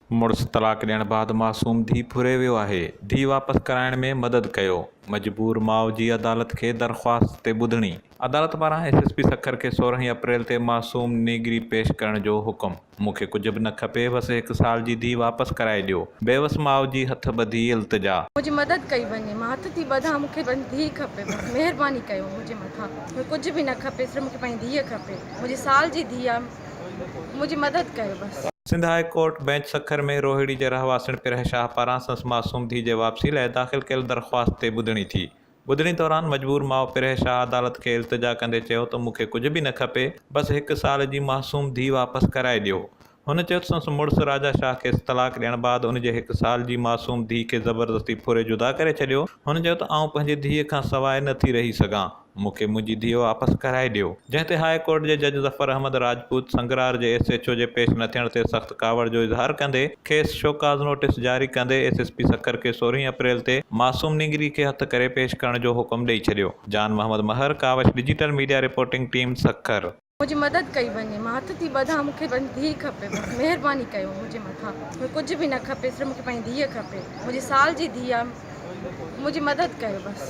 मुड़ुस तलाक ॾियण बाद मासूम धी फुरे वियो आहे। धी वापस कराइण में मदद कयो। मजबूर माउ जी अदालत खे दरख़्वास्त ते ॿुधणी। अदालत पारां एसएसपी सखर खे 16 अप्रैल ते मासूम नीगरी पेश करण जो हुकुम। मूंखे कुझु बि न खपे, बस 1 साल जी धी वापस कराए ॾियो। बेवस माउ जी हथ ॿधी इल्तिजा। मुझे मदद कई वञे, मां हथ थी ॿधां, मूंखे धी खपे, बस महिरबानी कयो मुंहिंजे मथां। मूंखे कुझु बि न खपे, सिर्फ़ु मूंखे पंहिंजी धीअ खपे। मुंहिंजी साल जी धीअ आहे, मुंहिंजी मदद कयो बस। Sindh high court bench Sukkur में रोहिड़ी जे रहवासिन पिरह शाह पारां संस मासूम धी जे वापसी लाइ दाख़िल कयल दरख़्वास्त ते ॿुधणी थी। ॿुधणी दौरान मजबूर माउ पिरह शाह अदालत खे इल्तिजा कंदे चयो त मूंखे कुझु बि न खपे, बस 1 साल जी मासूम धी वापस कराए ॾियो। हुन चयो त संस मुड़ुस राजा शाह खे तलाक ॾियण बाद उन जे 1 साल जी मासूम धी खे ज़बरदस्ती फुरे जुदा करे छॾियो। हुन चयो त आउं पंहिंजी धीअ खां सवाइ नथी रही सघां, मूंखे मुंहिंजी धीअ वापसि कराए ॾियो। जंहिं ते हाई कोर्ट जे जज ज़फ़र अहमद राजपूत संगरार जे SHO जे पेश न थियण ते सख़्त कावड़ जो इज़हार कंदे खेसि शोकाज़ नोटिस जारी कंदे SSP सखर खे 16 अप्रैल ते मासूम निगरी खे हथ करे पेश करण जो हुकुम ॾेई छॾियो। Jan Mohammad Mahar, Kawish digital media reporting team, Sukkur. मुझे मदद कई वञे, मां हथ थी ॿधां, मूंखे पंहिंजी धीअ खपे, बस महिरबानी कयो मुंहिंजे मथां। मूंखे कुझु बि न खपे, सिर्फ़ु मूंखे पंहिंजी धीअ खपे। मुंहिंजी साल जी धीअ आहे, मुंहिंजी मदद कयो बस।